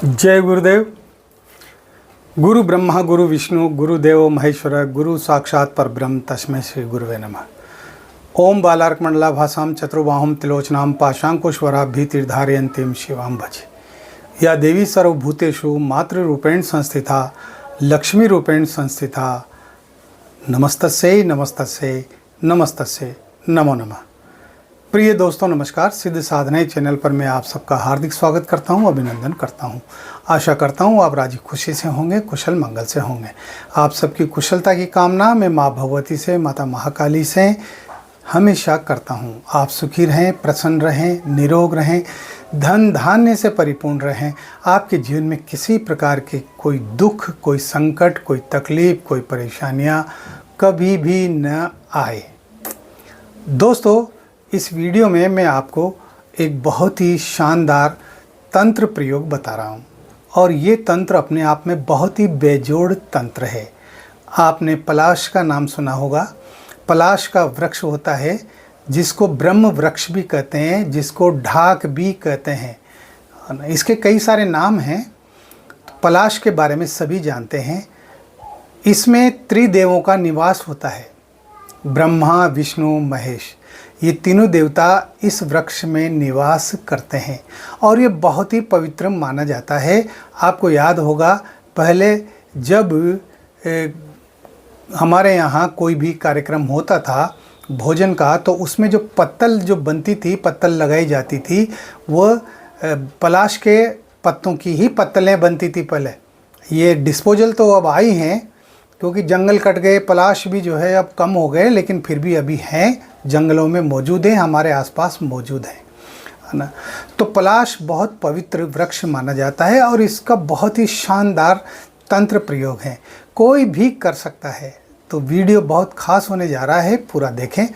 जय गुरुदेव। गुरु ब्रह्मा गुरु विष्णु गुरुदेव महेश्वर गुरु साक्षात परब्रह्म तस्मै श्री गुरुवे नमः। ओम बालार्कमंडलाभासां चतुर्बाहुं त्रिलोचनां पाशांकुशवराभीतिर्धारयन्तीं शिवां भजे। या देवी सर्वभूतेषु मातृरूपेण संस्थिता लक्ष्मीरूपेण संस्थिता नमस्तस्यै नमस्तस्यै नमस्तस्यै नमो नमः। प्रिय दोस्तों नमस्कार। सिद्ध साधना चैनल पर मैं आप सबका हार्दिक स्वागत करता हूं, अभिनंदन करता हूं। आशा करता हूं आप राजी खुशी से होंगे, कुशल मंगल से होंगे। आप सबकी कुशलता की कामना मैं माँ भगवती से, माता महाकाली से हमेशा करता हूं। आप सुखी रहें, प्रसन्न रहें, निरोग रहें, धन धान्य से परिपूर्ण रहें। आपके जीवन में किसी प्रकार के कोई दुख, कोई संकट, कोई तकलीफ, कोई परेशानियाँ कभी भी न आए। दोस्तों, इस वीडियो में मैं आपको एक बहुत ही शानदार तंत्र प्रयोग बता रहा हूँ और ये तंत्र अपने आप में बहुत ही बेजोड़ तंत्र है। आपने पलाश का नाम सुना होगा। पलाश का वृक्ष होता है जिसको ब्रह्म वृक्ष भी कहते हैं, जिसको ढाक भी कहते हैं। इसके कई सारे नाम हैं। तो पलाश के बारे में सभी जानते हैं। इसमें त्रिदेवों का निवास होता है, ब्रह्मा विष्णु महेश। ये तीनों देवता इस वृक्ष में निवास करते हैं और ये बहुत ही पवित्र माना जाता है। आपको याद होगा पहले जब हमारे यहाँ कोई भी कार्यक्रम होता था भोजन का, तो उसमें जो पत्तल जो बनती थी, पत्तल लगाई जाती थी, वह पलाश के पत्तों की ही पत्तलें बनती थी पहले। ये डिस्पोजल तो अब आई हैं क्योंकि जंगल कट गए, पलाश भी जो है अब कम हो गए, लेकिन फिर भी अभी हैं, जंगलों में मौजूद हैं, हमारे आसपास मौजूद हैं, है ना। तो पलाश बहुत पवित्र वृक्ष माना जाता है और इसका बहुत ही शानदार तंत्र प्रयोग है, कोई भी कर सकता है। तो वीडियो बहुत खास होने जा रहा है, पूरा देखें,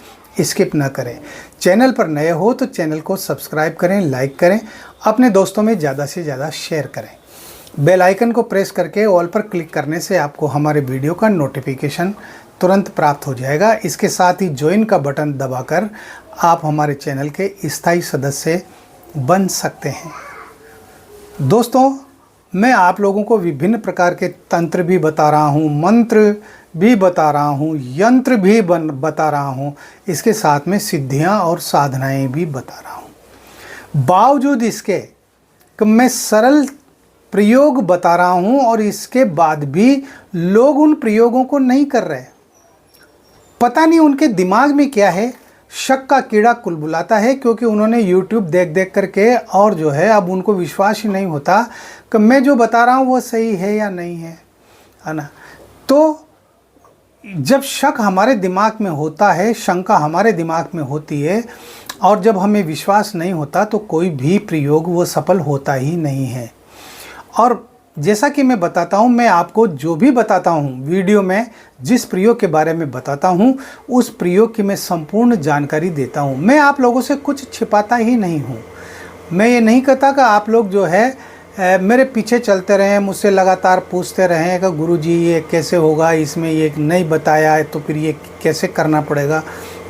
स्किप ना करें। चैनल पर नए हो तो चैनल को सब्सक्राइब करें, लाइक करें, अपने दोस्तों में ज़्यादा से ज़्यादा शेयर करें। बेल आइकन को प्रेस करके ऑल पर क्लिक करने से आपको हमारे वीडियो का नोटिफिकेशन तुरंत प्राप्त हो जाएगा। इसके साथ ही ज्वाइन का बटन दबाकर आप हमारे चैनल के स्थायी सदस्य बन सकते हैं। दोस्तों, मैं आप लोगों को विभिन्न प्रकार के तंत्र भी बता रहा हूँ, मंत्र भी बता रहा हूँ, यंत्र भी बता रहा हूँ, इसके साथ में सिद्धियाँ और साधनाएँ भी बता रहा हूँ। बावजूद इसके कि मैं सरल प्रयोग बता रहा हूं और इसके बाद भी लोग उन प्रयोगों को नहीं कर रहे। पता नहीं उनके दिमाग में क्या है, शक का कीड़ा कुलबुलाता है, क्योंकि उन्होंने YouTube देख देख करके और जो है अब उनको विश्वास ही नहीं होता कि मैं जो बता रहा हूं वो सही है या नहीं है ना। तो जब शक हमारे दिमाग में होता है, शंका हमारे दिमाग में होती है और जब हमें विश्वास नहीं होता तो कोई भी प्रयोग वो सफल होता ही नहीं है। और जैसा कि मैं बताता हूं, मैं आपको जो भी बताता हूं वीडियो में, जिस प्रयोग के बारे में बताता हूं उस प्रयोग की मैं संपूर्ण जानकारी देता हूं। मैं आप लोगों से कुछ छिपाता ही नहीं हूं। मैं ये नहीं कहता कि आप लोग जो है मेरे पीछे चलते रहें, मुझसे लगातार पूछते रहें कि गुरुजी ये कैसे होगा, इसमें ये नहीं बताया है तो फिर ये कैसे करना पड़ेगा।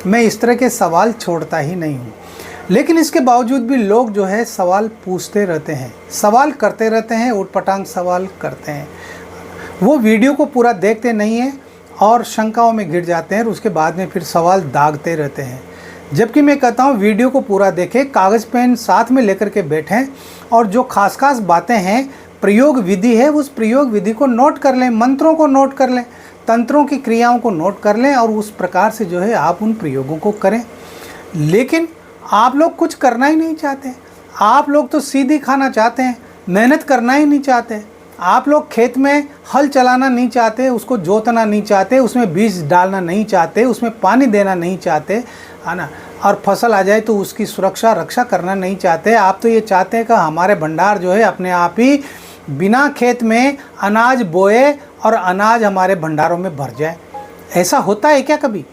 मैं इस तरह के सवाल छोड़ता ही नहीं हूँ। लेकिन इसके बावजूद भी लोग जो है सवाल पूछते रहते हैं, सवाल करते रहते हैं, उटपटांग सवाल करते हैं। वो वीडियो को पूरा देखते नहीं हैं और शंकाओं में गिर जाते हैं और उसके बाद में फिर सवाल दागते रहते हैं। जबकि मैं कहता हूँ वीडियो को पूरा देखें, कागज़ पेन साथ में लेकर के बैठें और जो खास बातें हैं, प्रयोग विधि है, उस प्रयोग विधि को नोट कर लें, मंत्रों को नोट कर लें, तंत्रों की क्रियाओं को नोट कर लें और उस प्रकार से जो है आप उन प्रयोगों को करें। लेकिन आप लोग कुछ करना ही नहीं चाहते। आप लोग तो सीधी खाना चाहते हैं, मेहनत करना ही नहीं चाहते। आप लोग खेत में हल चलाना नहीं चाहते, उसको जोतना नहीं चाहते, उसमें बीज डालना नहीं चाहते, उसमें पानी देना नहीं चाहते, है ना। और फसल आ जाए तो उसकी सुरक्षा रक्षा करना नहीं चाहते। आप तो ये चाहते हैं कि हमारे भंडार जो है अपने आप ही बिना खेत में अनाज बोए और अनाज हमारे भंडारों में भर जाए। ऐसा होता है क्या कभी?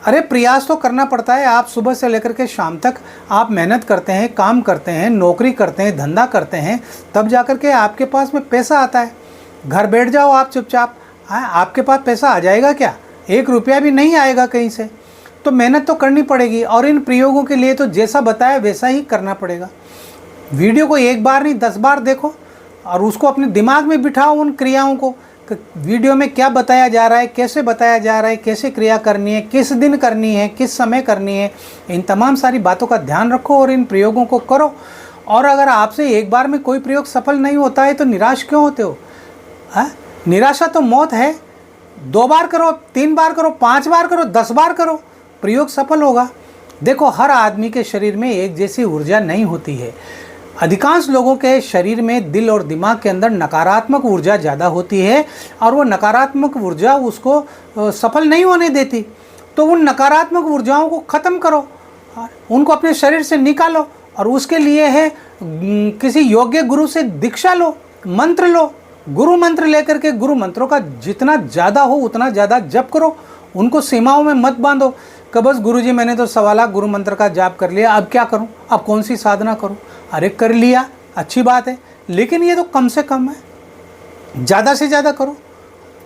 अरे प्रयास तो करना पड़ता है। आप सुबह से लेकर के शाम तक आप मेहनत करते हैं, काम करते हैं, नौकरी करते हैं, धंधा करते हैं, तब जाकर के आपके पास में पैसा आता है। घर बैठ जाओ आप चुपचाप, आपके पास पैसा आ जाएगा क्या? 1 रुपया भी नहीं आएगा कहीं से। तो मेहनत तो करनी पड़ेगी और इन प्रयोगों के लिए तो जैसा बताया वैसा ही करना पड़ेगा। वीडियो को 1 बार नहीं 10 बार देखो, और उसको अपने दिमाग में बिठाओ उन क्रियाओं को, वीडियो में क्या बताया जा रहा है, कैसे बताया जा रहा है, कैसे क्रिया करनी है, किस दिन करनी है, किस समय करनी है, इन तमाम सारी बातों का ध्यान रखो और इन प्रयोगों को करो। और अगर आपसे एक बार में कोई प्रयोग सफल नहीं होता है तो निराश क्यों होते हो? निराशा तो मौत है। 2 बार करो, 3 बार करो, 5 बार करो, 10 बार करो, प्रयोग सफल होगा। देखो, हर आदमी के शरीर में एक जैसी ऊर्जा नहीं होती है। अधिकांश लोगों के शरीर में, दिल और दिमाग के अंदर नकारात्मक ऊर्जा ज़्यादा होती है और वो नकारात्मक ऊर्जा उसको सफल नहीं होने देती। तो उन नकारात्मक ऊर्जाओं को ख़त्म करो, उनको अपने शरीर से निकालो, और उसके लिए है किसी योग्य गुरु से दीक्षा लो, मंत्र लो, गुरु मंत्र लेकर के गुरु मंत्रों का जितना ज़्यादा हो उतना ज़्यादा जप करो। उनको सीमाओं में मत बांधो कि बस गुरुजी मैंने तो 1.25 लाख गुरु मंत्र का जाप कर लिया, अब क्या करूं, अब कौन सी साधना करूं? अरे कर लिया, अच्छी बात है, लेकिन ये तो कम से कम है, ज़्यादा से ज़्यादा करो।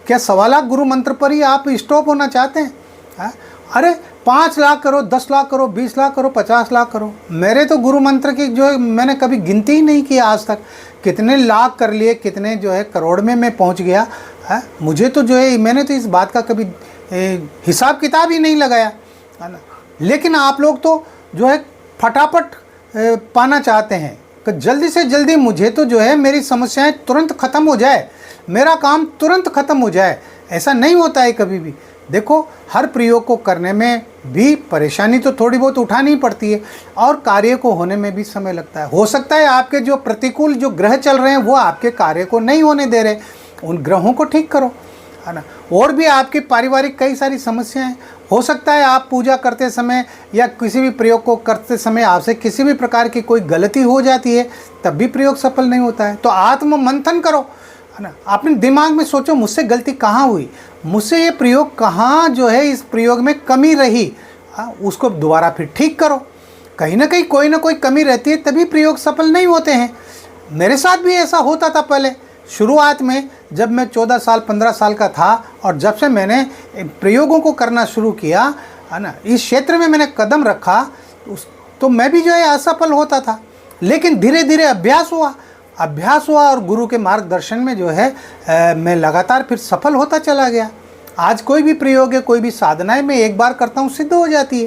क्या 1.25 लाख गुरु मंत्र पर ही आप स्टॉप होना चाहते हैं? अरे 5 लाख करो, 10 लाख करो, 20 लाख करो, 50 लाख करो। मेरे तो गुरु मंत्र की जो है मैंने कभी गिनती ही नहीं की आज तक, कितने लाख कर लिए, कितने जो है करोड़ में मैं पहुंच गया है। मुझे तो जो है मैंने तो इस बात का कभी हिसाब किताब ही नहीं लगाया, है ना। लेकिन आप लोग तो जो है फटाफट पाना चाहते हैं कि जल्दी से जल्दी मुझे तो जो है मेरी समस्याएं तुरंत ख़त्म हो जाए, मेरा काम तुरंत ख़त्म हो जाए। ऐसा नहीं होता है कभी भी। देखो, हर प्रयोग को करने में भी परेशानी तो थोड़ी बहुत उठानी पड़ती है और कार्य को होने में भी समय लगता है। हो सकता है आपके जो प्रतिकूल जो ग्रह चल रहे हैं वो आपके कार्य को नहीं होने दे रहे, उन ग्रहों को ठीक करो, है ना। और भी आपकी पारिवारिक कई सारी समस्याएं, हो सकता है आप पूजा करते समय या किसी भी प्रयोग को करते समय आपसे किसी भी प्रकार की कोई गलती हो जाती है, तब भी प्रयोग सफल नहीं होता है। तो आत्म मंथन करो, है ना। अपने दिमाग में सोचो मुझसे गलती कहाँ हुई, मुझसे ये प्रयोग कहाँ जो है इस प्रयोग में कमी रही, उसको दोबारा फिर ठीक करो। कहीं ना कहीं कोई ना कोई कमी रहती है, तभी प्रयोग सफल नहीं होते हैं। मेरे साथ भी ऐसा होता था पहले शुरुआत में, जब मैं 14 साल 15 साल का था, और जब से मैंने प्रयोगों को करना शुरू किया, है ना, इस क्षेत्र में मैंने कदम रखा, तो मैं भी जो है असफल होता था। लेकिन धीरे धीरे अभ्यास हुआ और गुरु के मार्गदर्शन में जो है मैं लगातार फिर सफल होता चला गया। आज कोई भी प्रयोग है, कोई भी साधनाएं मैं एक बार करता हूँ सिद्ध हो जाती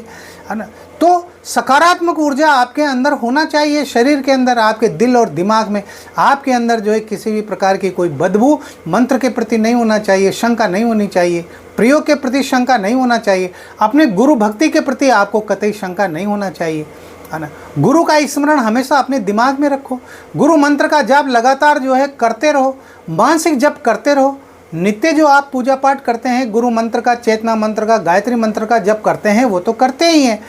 है ना। तो सकारात्मक ऊर्जा आपके अंदर होना चाहिए, शरीर के अंदर, आपके दिल और दिमाग में। आपके अंदर जो है किसी भी प्रकार की कोई बदबू मंत्र के प्रति नहीं होना चाहिए, शंका नहीं होनी चाहिए, प्रयोग के प्रति शंका नहीं होना चाहिए, अपने गुरु भक्ति के प्रति आपको कतई शंका नहीं होना चाहिए, है ना। गुरु का स्मरण हमेशा अपने दिमाग में रखो, गुरु मंत्र का जाप लगातार जो है करते रहो, मानसिक जप करते रहो। नित्य जो आप पूजा पाठ करते हैं, गुरु मंत्र का, चेतना मंत्र का, गायत्री मंत्र का जप करते हैं, वो तो करते ही हैं,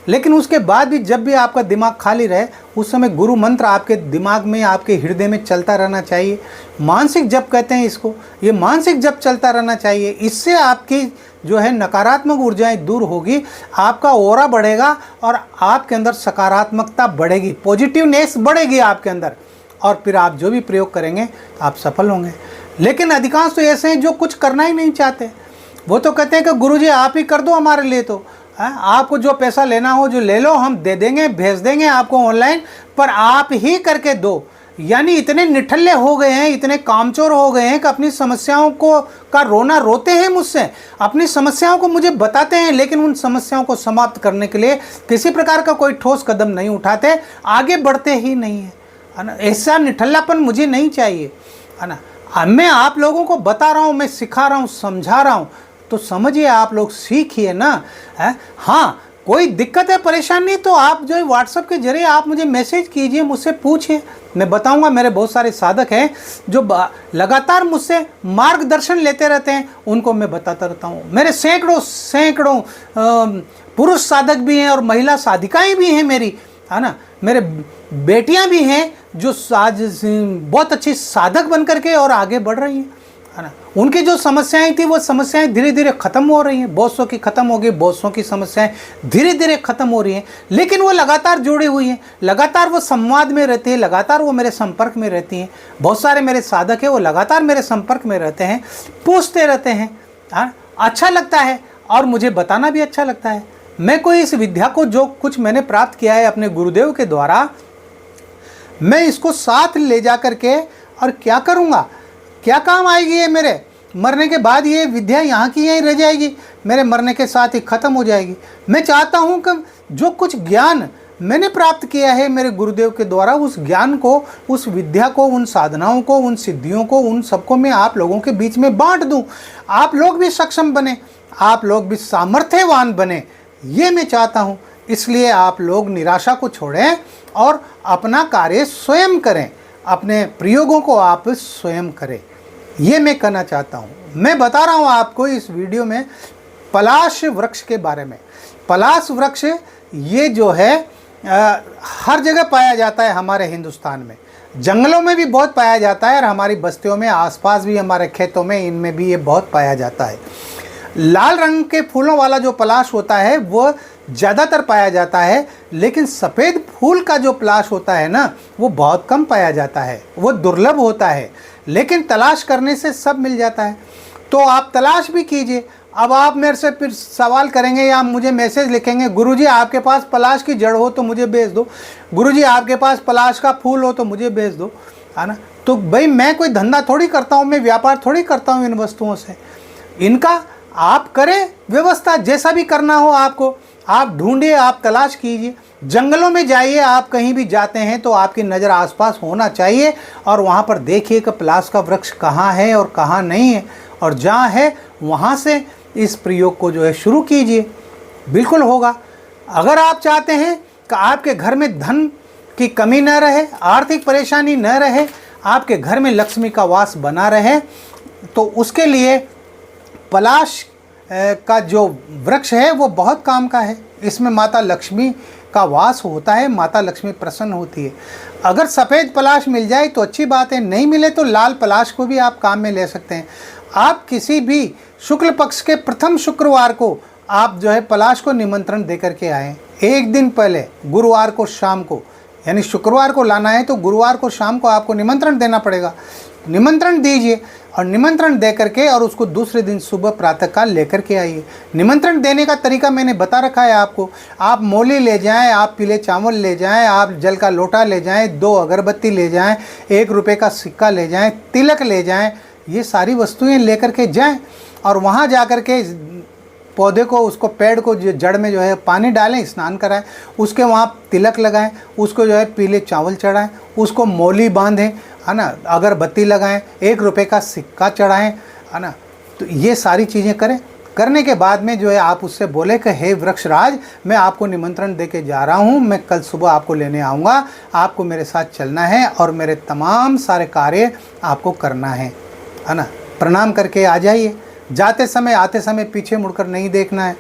लेकिन उसके बाद भी जब भी आपका दिमाग खाली रहे, उस समय गुरु मंत्र आपके दिमाग में, आपके हृदय में चलता रहना चाहिए। मानसिक जप कहते हैं इसको, ये मानसिक जप चलता रहना चाहिए। इससे आपकी जो है नकारात्मक ऊर्जाएं दूर होगी, आपका ऑरा बढ़ेगा और आपके अंदर सकारात्मकता बढ़ेगी, पॉजिटिवनेस बढ़ेगी आपके अंदर, और फिर आप जो भी प्रयोग करेंगे आप सफल होंगे। लेकिन अधिकांश तो ऐसे हैं जो कुछ करना ही नहीं चाहते, वो तो कहते हैं कि गुरुजी आप ही कर दो हमारे लिए, तो आपको जो पैसा लेना हो जो ले लो, हम दे देंगे, भेज देंगे आपको ऑनलाइन, पर आप ही करके दो। यानी इतने निठल्ले हो गए हैं, इतने कामचोर हो गए हैं कि अपनी समस्याओं को का रोना रोते हैं मुझसे, अपनी समस्याओं को मुझे बताते हैं, लेकिन उन समस्याओं को समाप्त करने के लिए किसी प्रकार का कोई ठोस कदम नहीं उठाते, आगे बढ़ते ही नहीं है ना। ऐसा निठल्लापन मुझे नहीं चाहिए, है ना। मैं आप लोगों को बता रहा हूँ, मैं सिखा रहा हूँ, समझा रहा हूँ, तो समझिए, आप लोग सीखिए ना। हाँ, कोई दिक्कत है, परेशानी, तो आप जो है व्हाट्सएप के जरिए आप मुझे मैसेज कीजिए, मुझसे पूछिए, मैं बताऊंगा। मेरे बहुत सारे साधक हैं जो लगातार मुझसे मार्गदर्शन लेते रहते हैं, उनको मैं बताता रहता हूँ। मेरे सैकड़ों पुरुष साधक भी हैं और महिला साधिकाएँ भी हैं मेरी, है ना। मेरे बेटियाँ भी हैं जो आज बहुत अच्छी साधक बन करके और आगे बढ़ रही हैं, है ना। उनकी जो समस्याएं थी वो समस्याएं धीरे धीरे ख़त्म हो रही हैं, बहुत सौ की ख़त्म हो गई, बहुत सौ की समस्याएं धीरे धीरे ख़त्म हो रही हैं, लेकिन वो लगातार जुड़ी हुई हैं, लगातार वो संवाद में रहती है, लगातार वो मेरे संपर्क में रहती हैं। बहुत सारे मेरे साधक हैं, वो लगातार मेरे संपर्क में रहते हैं, पूछते रहते हैं, अच्छा लगता है और मुझे बताना भी अच्छा लगता है। मैं कोई इस विद्या को, जो कुछ मैंने प्राप्त किया है अपने गुरुदेव के द्वारा, मैं इसको साथ ले जा करके और क्या करूँगा, क्या काम आएगी ये मेरे मरने के बाद? ये विद्या यहाँ की यहीं रह जाएगी, मेरे मरने के साथ ही ख़त्म हो जाएगी। मैं चाहता हूँ कि जो कुछ ज्ञान मैंने प्राप्त किया है मेरे गुरुदेव के द्वारा, उस ज्ञान को, उस विद्या को, उन साधनाओं को, उन सिद्धियों को, उन सबको मैं आप लोगों के बीच में बांट दूं। आप लोग भी सक्षम बने, आप लोग भी सामर्थ्यवान बने, ये मैं चाहता हूं। इसलिए आप लोग निराशा को छोड़ें और अपना कार्य स्वयं करें, अपने प्रयोगों को आप स्वयं करें, ये मैं कहना चाहता हूं। मैं बता रहा हूं आपको इस वीडियो में पलाश वृक्ष के बारे में। पलाश वृक्ष ये जो है हर जगह पाया जाता है हमारे हिंदुस्तान में, जंगलों में भी बहुत पाया जाता है और हमारी बस्तियों में आसपास भी, हमारे खेतों में, इनमें भी ये बहुत पाया जाता है। लाल रंग के फूलों वाला जो पलाश होता है वो ज़्यादातर पाया जाता है, लेकिन सफ़ेद फूल का जो पलाश होता है ना, वो बहुत कम पाया जाता है, वो दुर्लभ होता है, लेकिन तलाश करने से सब मिल जाता है। तो आप तलाश भी कीजिए। अब आप मेरे से फिर सवाल करेंगे या मुझे मैसेज लिखेंगे, गुरुजी आपके पास पलाश की जड़ हो तो मुझे भेज दो, गुरुजी आपके पास पलाश का फूल हो तो मुझे भेज दो, है ना। तो भाई मैं कोई धंधा थोड़ी करता हूँ, मैं व्यापार थोड़ी करता हूँ इन वस्तुओं से। इनका आप करें व्यवस्था, जैसा भी करना हो आपको, आप ढूंढिए, आप तलाश कीजिए, जंगलों में जाइए। आप कहीं भी जाते हैं तो आपकी नज़र आसपास होना चाहिए और वहाँ पर देखिए कि पलाश का वृक्ष कहाँ है और कहाँ नहीं है, और जहाँ है वहाँ से इस प्रयोग को जो है शुरू कीजिए, बिल्कुल होगा। अगर आप चाहते हैं कि आपके घर में धन की कमी न रहे, आर्थिक परेशानी न रहे, आपके घर में लक्ष्मी का वास बना रहे, तो उसके लिए पलाश का जो वृक्ष है वो बहुत काम का है। इसमें माता लक्ष्मी का वास होता है, माता लक्ष्मी प्रसन्न होती है। अगर सफ़ेद पलाश मिल जाए तो अच्छी बात है, नहीं मिले तो लाल पलाश को भी आप काम में ले सकते हैं। आप किसी भी शुक्ल पक्ष के प्रथम शुक्रवार को आप जो है पलाश को निमंत्रण दे करके आएँ। एक दिन पहले गुरुवार को शाम को, यानी शुक्रवार को लाना है तो गुरुवार को शाम को आपको निमंत्रण देना पड़ेगा। निमंत्रण दीजिए और निमंत्रण दे करके और उसको दूसरे दिन सुबह प्रातःकाल लेकर के आइए। निमंत्रण देने का तरीका मैंने बता रखा है आपको। आप मौली ले जाएं, आप पीले चावल ले जाएं, आप जल का लोटा ले जाएं, 2 अगरबत्ती ले जाएं, 1 रुपये का सिक्का ले जाएं, तिलक ले जाएं, ये सारी वस्तुएं लेकर के जाएं और वहाँ जा कर के पौधे को, उसको पेड़ को जो जड़ में जो है पानी डालें, स्नान कराएं, उसके वहाँ तिलक लगाएं, उसको जो है पीले चावल चढ़ाएं, उसको मौली बांधें, है ना, अगरबत्ती लगाएं, 1 रुपये का सिक्का चढ़ाएं, है ना। तो ये सारी चीज़ें करें। करने के बाद में जो है आप उससे बोले कि हे वृक्षराज, मैं आपको निमंत्रण दे के जा रहा हूँ, मैं कल सुबह आपको लेने आऊँगा, आपको मेरे साथ चलना है और मेरे तमाम सारे कार्य आपको करना है ना। प्रणाम करके आ जाइए। जाते समय आते समय पीछे मुड़कर नहीं देखना है,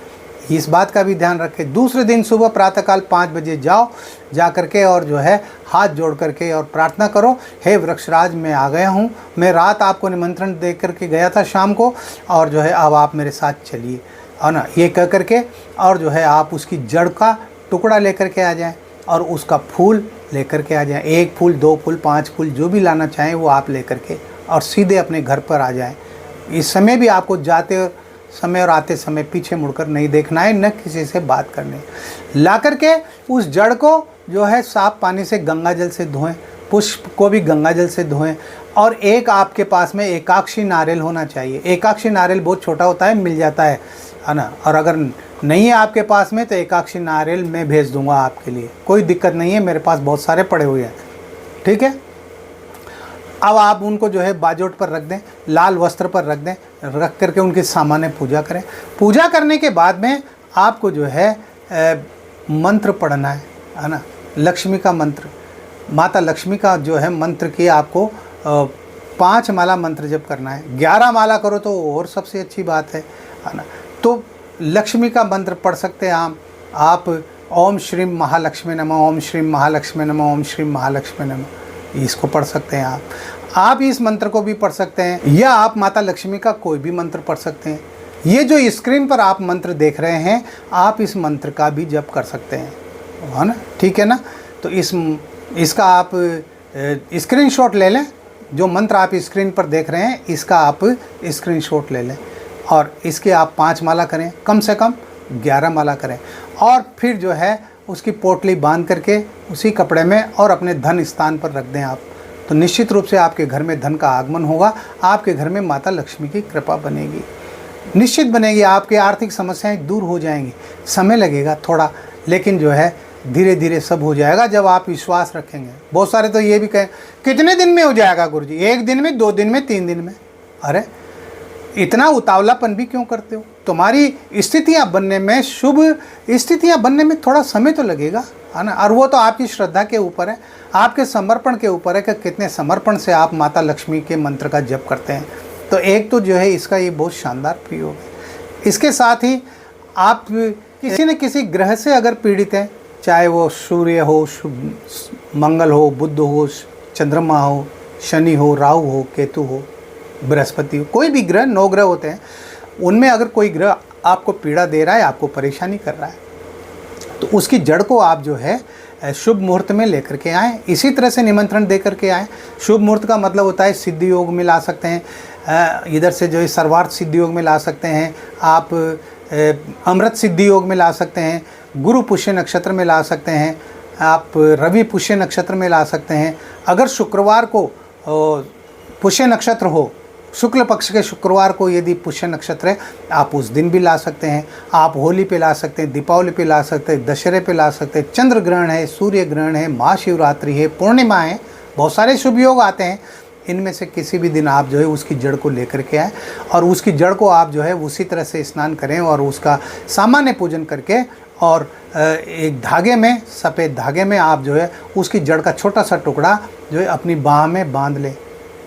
इस बात का भी ध्यान रखें। दूसरे दिन सुबह प्रातःकाल 5 बजे जाओ, जा करके और जो है हाथ जोड़ करके और प्रार्थना करो, हे वृक्षराज मैं आ गया हूँ, मैं रात आपको निमंत्रण दे करके गया था शाम को, और जो है अब आप मेरे साथ चलिए, है ना। ये कह करके और जो है आप उसकी जड़ का टुकड़ा लेकर के आ जाएं और उसका फूल लेकर के आ जाएं। 1 फूल, 2 फूल, 5 फूल, जो भी लाना चाहें वो आप लेकर के और सीधे अपने घर पर आ जाएं। इस समय भी आपको जाते समय और आते समय पीछे मुड़कर नहीं देखना है, न किसी से बात करनी है। ला करके उस जड़ को जो है साफ पानी से गंगा जल से धोएं, पुष्प को भी गंगा जल से धोएं, और एक आपके पास में एकाक्षी नारियल होना चाहिए। एकाक्षी नारियल बहुत छोटा होता है, मिल जाता है ना। और अगर नहीं है आपके पास में तो एकाक्षी नारियल मैं भेज दूंगा आपके लिए, कोई दिक्कत नहीं है, मेरे पास बहुत सारे पड़े हुए हैं, ठीक है। अब आप उनको जो है बाजोट पर रख दें, लाल वस्त्र पर रख दें, रख करके उनकी सामान्य पूजा करें। पूजा करने के बाद में आपको जो है मंत्र पढ़ना है ना, लक्ष्मी का मंत्र, माता लक्ष्मी का जो है मंत्र की आपको 5 माला मंत्र जप करना है। 11 माला करो तो और सबसे अच्छी बात है ना। तो लक्ष्मी का मंत्र पढ़ सकते हैं आप ओम श्रीम महालक्ष्मी नमः, ओम श्रीम महालक्ष्मी नमः, ओम श्रीम महालक्ष्मी नमः, इसको पढ़ सकते हैं आप इस मंत्र को भी पढ़ सकते हैं, या आप माता लक्ष्मी का कोई भी मंत्र पढ़ सकते हैं। ये जो स्क्रीन पर आप मंत्र देख रहे हैं, आप इस मंत्र का भी जप कर सकते हैं, है ना, ठीक है ना। तो इसका आप स्क्रीनशॉट ले लें, जो मंत्र आप स्क्रीन पर देख रहे हैं इसका आप स्क्रीनशॉट ले लें और इसके आप 5 माला करें, कम से कम 11 माला करें, और फिर जो है उसकी पोटली बांध करके उसी कपड़े में और अपने धन स्थान पर रख दें आप, तो निश्चित रूप से आपके घर में धन का आगमन होगा, आपके घर में माता लक्ष्मी की कृपा बनेगी, निश्चित बनेगी। आपकी आर्थिक समस्याएं दूर हो जाएंगी। समय लगेगा थोड़ा, लेकिन जो है धीरे धीरे सब हो जाएगा जब आप विश्वास रखेंगे। बहुत सारे तो ये भी कहें कितने दिन में हो जाएगा गुरुजी, 1 दिन में, 2 दिन में, 3 दिन में। अरे इतना उतावलापन भी क्यों करते हो? तुम्हारी स्थितियां बनने में, शुभ स्थितियां बनने में थोड़ा समय तो लगेगा, है ना। और वो तो आपकी श्रद्धा के ऊपर है, आपके समर्पण के ऊपर है कि कितने समर्पण से आप माता लक्ष्मी के मंत्र का जप करते हैं। तो एक तो जो है इसका ये बहुत शानदार प्रयोग है। इसके साथ ही आप किसी न किसी ग्रह से अगर पीड़ित हैं, चाहे वो सूर्य हो, मंगल हो, बुध हो, चंद्रमा हो, शनि हो, राहु हो, केतु हो, बृहस्पति हो, कोई भी ग्रह, 9 ग्रह होते हैं, उनमें अगर कोई ग्रह आपको पीड़ा दे रहा है, आपको परेशानी कर रहा है, तो उसकी जड़ को आप जो है शुभ मुहूर्त में लेकर के आएँ। इसी तरह से निमंत्रण दे करके आएँ। शुभ मुहूर्त का मतलब होता है सिद्धि योग में ला सकते हैं, इधर से जो है सर्वार्थ सिद्धि योग में ला सकते हैं, आप अमृत सिद्धि योग में ला सकते हैं, गुरु पुष्य नक्षत्र में ला सकते हैं, आप रवि पुष्य नक्षत्र में ला सकते हैं। अगर शुक्रवार को पुष्य नक्षत्र हो, शुक्ल पक्ष के शुक्रवार को यदि पुष्य नक्षत्र है, आप उस दिन भी ला सकते हैं। आप होली पे ला सकते हैं, दीपावली पे ला सकते हैं, दशहरे पे ला सकते हैं, चंद्र ग्रहण है, सूर्य ग्रहण है, महाशिवरात्रि है, पूर्णिमा है, बहुत सारे शुभ योग आते हैं। इनमें से किसी भी दिन आप जो है उसकी जड़ को लेकर के आए और उसकी जड़ को आप जो है उसी तरह से स्नान करें और उसका सामान्य पूजन करके, और एक धागे में, सफ़ेद धागे में आप जो है उसकी जड़ का छोटा सा टुकड़ा जो है अपनी बाह में बांध लें।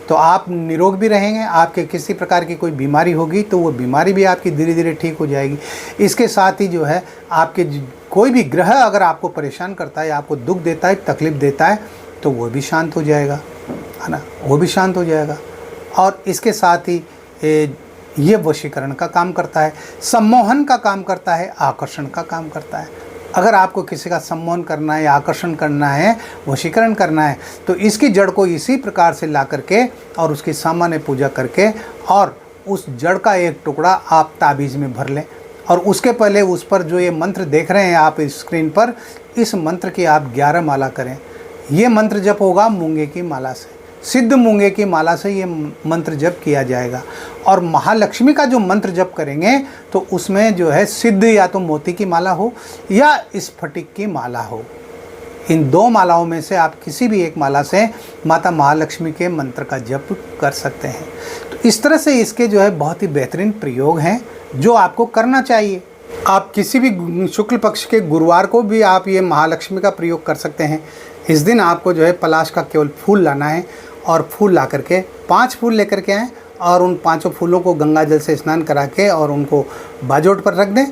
तो आप निरोग भी रहेंगे। आपके किसी प्रकार की कोई बीमारी होगी तो वो बीमारी भी आपकी धीरे धीरे ठीक हो जाएगी। इसके साथ ही जो है आपके कोई भी ग्रह अगर आपको परेशान करता है, आपको दुख देता है, तकलीफ़ देता है, तो वो भी शांत हो जाएगा, है ना, वो भी शांत हो जाएगा। और इसके साथ ही ये वशीकरण का काम करता है, सम्मोहन का काम करता है, आकर्षण का काम करता है। अगर आपको किसी का सम्मोहन करना है, आकर्षण करना है, वशीकरण करना है, तो इसकी जड़ को इसी प्रकार से ला करके और उसकी सामान्य पूजा करके और उस जड़ का एक टुकड़ा आप ताबीज़ में भर लें। और उसके पहले उस पर जो ये मंत्र देख रहे हैं आप स्क्रीन पर, इस मंत्र की आप 11 माला करें। ये मंत्र जप होगा मूंगे की माला से, सिद्ध मूंगे की माला से ये मंत्र जप किया जाएगा। और महालक्ष्मी का जो मंत्र जप करेंगे तो उसमें जो है सिद्ध या तो मोती की माला हो या स्फटिक की माला हो। इन 2 मालाओं में से आप किसी भी एक माला से माता महालक्ष्मी के मंत्र का जप कर सकते हैं। तो इस तरह से इसके जो है बहुत ही बेहतरीन प्रयोग हैं जो आपको करना चाहिए। आप किसी भी शुक्ल पक्ष के गुरुवार को भी आप ये महालक्ष्मी का प्रयोग कर सकते हैं। इस दिन आपको जो है पलाश का केवल फूल लाना है और फूल ला करके 5 फूल लेकर के आएँ और उन 5 फूलों को गंगा जल से स्नान करा के और उनको बाजोट पर रख दें,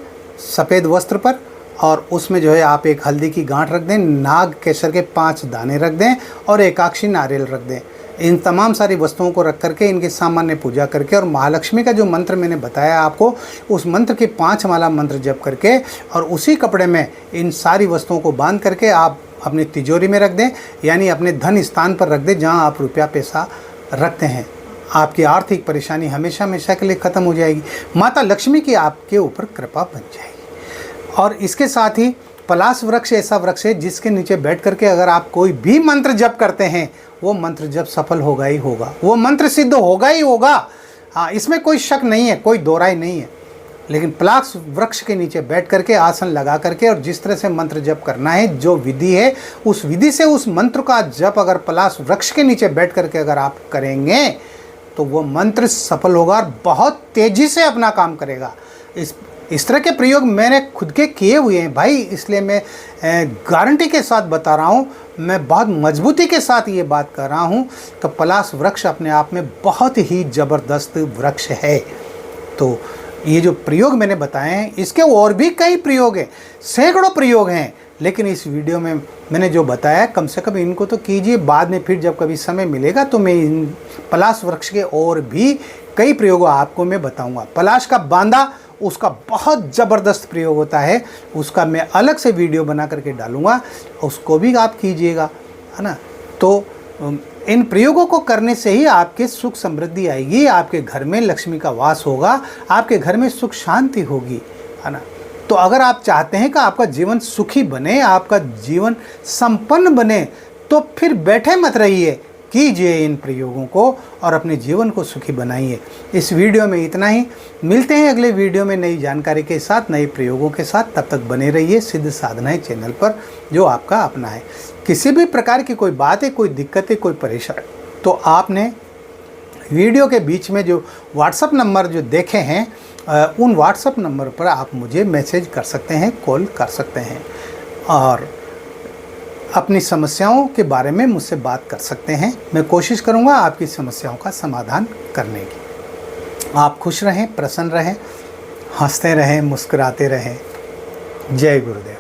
सफ़ेद वस्त्र पर, और उसमें जो है आप एक हल्दी की गांठ रख दें, नाग केसर के 5 दाने रख दें और एकाक्षी नारियल रख दें। इन तमाम सारी वस्तुओं को रख करके इनकी सामान्य पूजा करके और महालक्ष्मी का जो मंत्र मैंने बताया आपको, उस मंत्र की 5 माला मंत्र जप करके और उसी कपड़े में इन सारी वस्तुओं को बांध करके आप अपनी तिजोरी में रख दें, यानी अपने धन स्थान पर रख दें जहां आप रुपया पैसा रखते हैं। आपकी आर्थिक परेशानी हमेशा हमेशा के लिए ख़त्म हो जाएगी। माता लक्ष्मी की आपके ऊपर कृपा बन जाएगी। और इसके साथ ही पलाश वृक्ष ऐसा वृक्ष है जिसके नीचे बैठ करके अगर आप कोई भी मंत्र जप करते हैं, वो मंत्र जप सफल होगा ही होगा, वो मंत्र सिद्ध होगा ही होगा। हाँ, इसमें कोई शक नहीं है, कोई दोहराई नहीं है। लेकिन पलाश वृक्ष के नीचे बैठ करके आसन लगा करके और जिस तरह से मंत्र जप करना है, जो विधि है, उस विधि से उस मंत्र का जप अगर पलाश वृक्ष के नीचे बैठ करके अगर आप करेंगे तो वो मंत्र सफल होगा और बहुत तेज़ी से अपना काम करेगा। इस तरह के प्रयोग मैंने खुद के किए हुए हैं भाई, इसलिए मैं गारंटी के साथ बता रहा हूँ, मैं बहुत मजबूती के साथ ये बात कर रहा हूँ। तो पलाश वृक्ष अपने आप में बहुत ही ज़बरदस्त वृक्ष है। तो ये जो प्रयोग मैंने बताए हैं, इसके और भी कई प्रयोग हैं, सैकड़ों प्रयोग हैं, लेकिन इस वीडियो में मैंने जो बताया कम से कम इनको तो कीजिए। बाद में फिर जब कभी समय मिलेगा तो मैं इन पलाश वृक्ष के और भी कई प्रयोग आपको मैं बताऊंगा। पलाश का बांदा, उसका बहुत ज़बरदस्त प्रयोग होता है, उसका मैं अलग से वीडियो बना करके डालूंगा, उसको भी आप कीजिएगा, है ना। तो इन प्रयोगों को करने से ही आपके सुख समृद्धि आएगी, आपके घर में लक्ष्मी का वास होगा, आपके घर में सुख शांति होगी, है ना। तो अगर आप चाहते हैं कि आपका जीवन सुखी बने, आपका जीवन संपन्न बने, तो फिर बैठे मत रहिए, कीजिए इन प्रयोगों को और अपने जीवन को सुखी बनाइए। इस वीडियो में इतना ही। मिलते हैं अगले वीडियो में नई जानकारी के साथ, नए प्रयोगों के साथ। तब तक बने रहिए सिद्ध साधनाएं चैनल पर, जो आपका अपना है। किसी भी प्रकार की कोई बात है, कोई दिक्कत है, कोई परेशानी, तो आपने वीडियो के बीच में जो व्हाट्सअप नंबर जो देखे हैं, उन व्हाट्सअप नंबर पर आप मुझे मैसेज कर सकते हैं, कॉल कर सकते हैं और अपनी समस्याओं के बारे में मुझसे बात कर सकते हैं। मैं कोशिश करूंगा आपकी समस्याओं का समाधान करने की। आप खुश रहें, प्रसन्न रहें, हंसते रहें, मुस्कुराते रहें। जय गुरुदेव।